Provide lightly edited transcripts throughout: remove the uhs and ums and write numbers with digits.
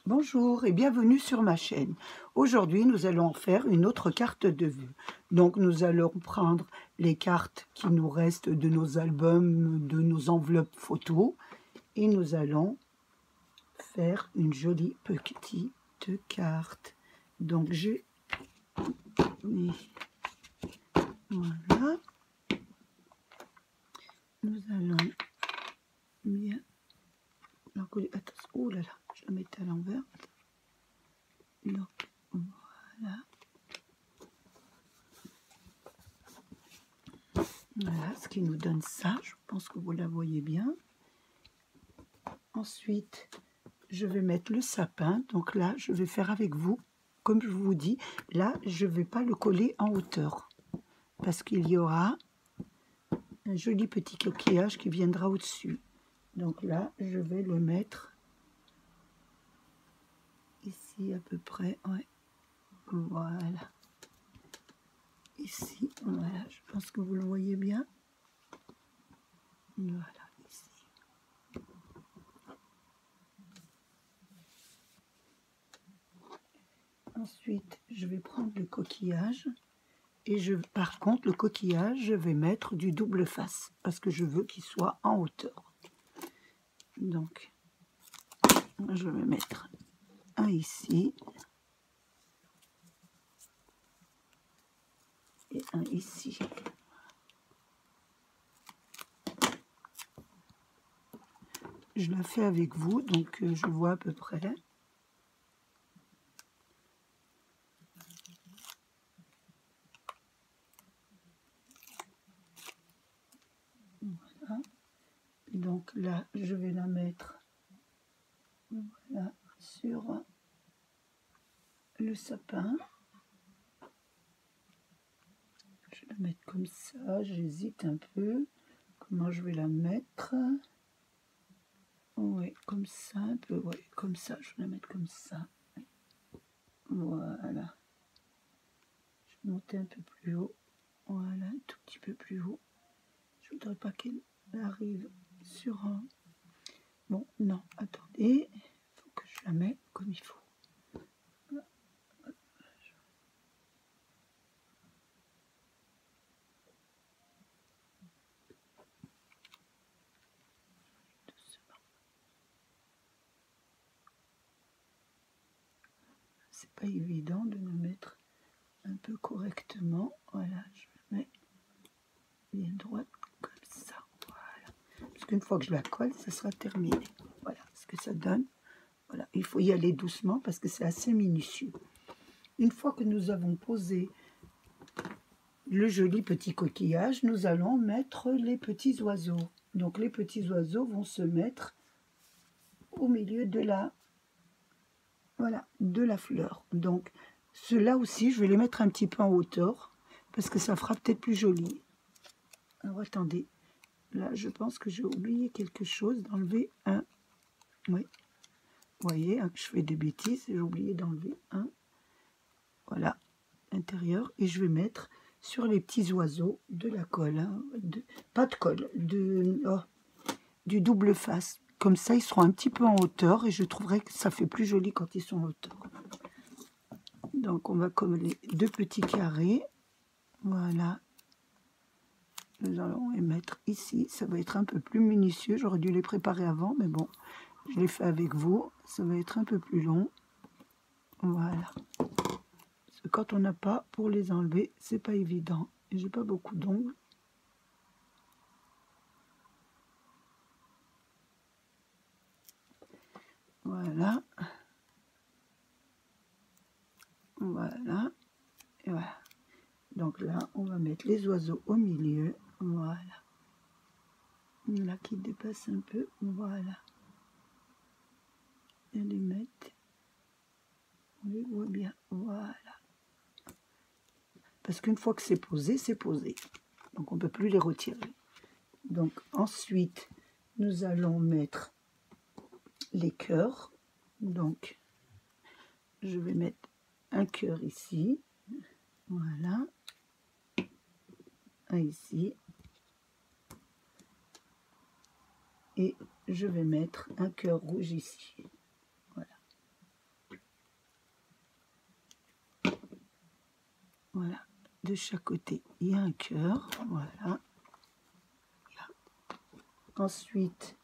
Bonjour et bienvenue sur ma chaîne. Aujourd'hui, nous allons faire une autre carte de vœux. Donc, nous allons prendre les cartes qui nous restent de nos albums, de nos enveloppes photos. Et nous allons faire une jolie petite carte. Donc, je mets... Voilà. Nous allons bien... Attention, oh là là, je la mets à l'envers. Donc, voilà. Voilà ce qui nous donne ça. Je pense que vous la voyez bien. Ensuite, je vais mettre le sapin. Donc là, je vais faire avec vous. Comme je vous dis, là, je ne vais pas le coller en hauteur. Parce qu'il y aura un joli petit coquillage qui viendra au-dessus. Donc là, je vais le mettre ici à peu près. Ouais. Voilà. Ici, voilà. Je pense que vous le voyez bien. Voilà, ici. Ensuite, je vais prendre le coquillage. Et par contre, le coquillage, je vais mettre du double face. Parce que je veux qu'il soit en hauteur. Donc, je vais mettre un ici. Et un ici. Je la fais avec vous, donc je vois à peu près. Voilà. Donc là, je vais la mettre voilà, sur le sapin. Je vais la mettre comme ça, j'hésite un peu. Comment je vais la mettre? Oui, comme ça, un peu, oui, comme ça, je vais la mettre comme ça. Voilà. Je vais monter un peu plus haut. Voilà, un tout petit peu plus haut. Je voudrais pas qu'elle arrive sur un... Bon, non, attendez. Il faut que je la mette comme il faut. C'est pas évident de me mettre un peu correctement. Voilà, je la mets bien droite comme ça. Voilà. Parce qu'une fois que je la colle, ça sera terminé. Voilà ce que ça donne. Voilà, il faut y aller doucement parce que c'est assez minutieux. Une fois que nous avons posé le joli petit coquillage, nous allons mettre les petits oiseaux. Donc les petits oiseaux vont se mettre au milieu de la, voilà, de la fleur. Donc ceux-là aussi, je vais les mettre un petit peu en hauteur parce que ça fera peut-être plus joli. Alors attendez, là je pense que j'ai oublié quelque chose, d'enlever un. Oui, vous voyez, hein, je fais des bêtises, j'ai oublié d'enlever un. Voilà, l'intérieur, et je vais mettre sur les petits oiseaux de la colle, hein, pas de colle, du double face. Comme ça, ils seront un petit peu en hauteur et je trouverai que ça fait plus joli quand ils sont en hauteur. Donc, on va coller deux petits carrés. Voilà. Nous allons les mettre ici. Ça va être un peu plus minutieux. J'aurais dû les préparer avant, mais bon, je les fais avec vous. Ça va être un peu plus long. Voilà. Parce que quand on n'a pas, pour les enlever, c'est pas évident. Et j'ai pas beaucoup d'ongles. Voilà. Voilà. Et voilà. Donc là, on va mettre les oiseaux au milieu. Voilà. Là qui dépasse un peu. Voilà. Et les mettre. On les voit bien. Voilà. Parce qu'une fois que c'est posé, c'est posé. Donc on ne peut plus les retirer. Donc ensuite, nous allons mettre les cœurs. Donc, je vais mettre un cœur ici. Voilà. Un ici. Et je vais mettre un cœur rouge ici. Voilà. Voilà, de chaque côté, il y a un cœur. Voilà. Là. Ensuite,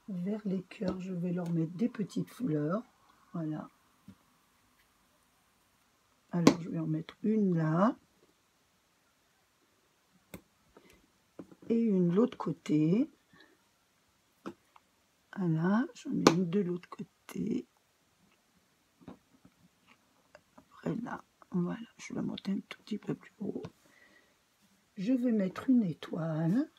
vers les cœurs, je vais leur mettre des petites fleurs. Voilà. Alors, je vais en mettre une là. Et une de l'autre côté. Voilà, j'en ai une de l'autre côté. Après là, voilà, je vais monter un tout petit peu plus haut. Je vais mettre une étoile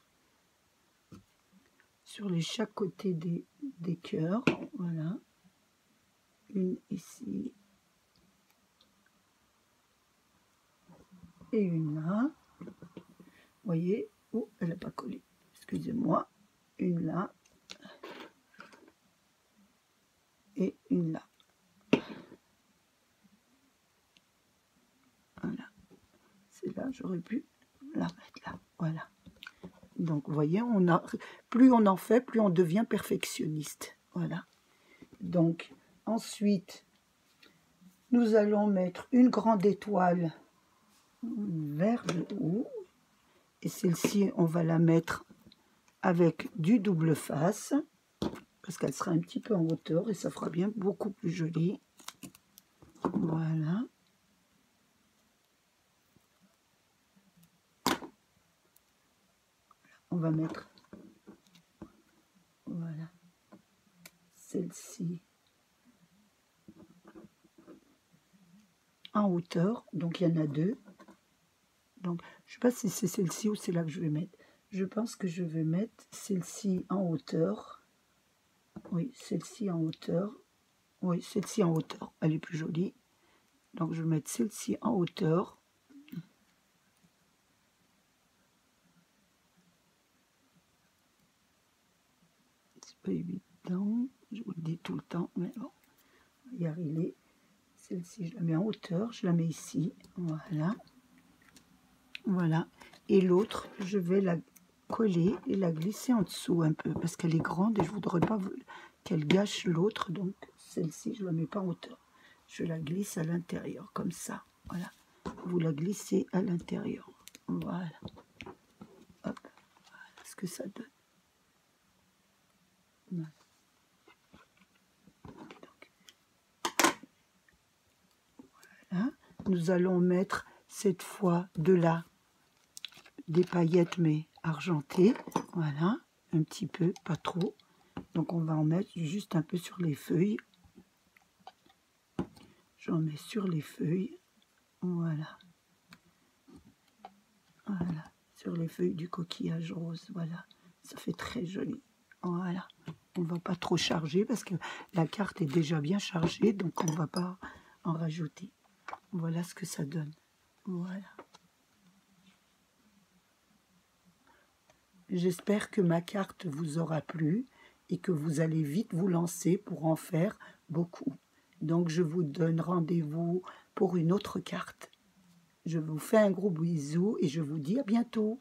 sur les chaque côté des cœurs. Voilà. Une ici. Et une là. Vous voyez? Oh, elle n'a pas collé. Excusez-moi. Une là. Et une là. Voilà. C'est là, j'aurais pu la mettre là. Voilà. Donc, vous voyez, plus on en fait, plus on devient perfectionniste. Voilà. Donc, ensuite, nous allons mettre une grande étoile vers le haut. Et celle-ci, on va la mettre avec du double face, parce qu'elle sera un petit peu en hauteur et ça fera bien beaucoup plus joli. Voilà. On va mettre, voilà, celle-ci en hauteur. Donc, il y en a deux. Donc, je ne sais pas si c'est celle-ci ou c'est là que je vais mettre. Je pense que je vais mettre celle-ci en hauteur. Oui, celle-ci en hauteur. Oui, celle-ci en hauteur. Elle est plus jolie. Donc, je vais mettre celle-ci en hauteur. C'est pas évident. Je vous le dis tout le temps. Mais bon, on va y arriver. Celle-ci, je la mets en hauteur. Je la mets ici. Voilà. Voilà. Et l'autre, je vais la coller et la glisser en dessous un peu. Parce qu'elle est grande et je ne voudrais pas qu'elle gâche l'autre. Donc, celle-ci, je ne la mets pas en hauteur. Je la glisse à l'intérieur, comme ça. Voilà. Vous la glissez à l'intérieur. Voilà. Hop. Voilà ce que ça donne. Voilà. Donc, voilà. Nous allons mettre cette fois de là des paillettes, mais argentées. Voilà. Un petit peu, pas trop. Donc, on va en mettre juste un peu sur les feuilles. J'en mets sur les feuilles. Voilà. Voilà. Sur les feuilles du coquillage rose. Voilà. Ça fait très joli. Voilà. On ne va pas trop charger parce que la carte est déjà bien chargée. Donc, on ne va pas en rajouter. Voilà ce que ça donne. Voilà. J'espère que ma carte vous aura plu et que vous allez vite vous lancer pour en faire beaucoup. Donc, je vous donne rendez-vous pour une autre carte. Je vous fais un gros bisou et je vous dis à bientôt.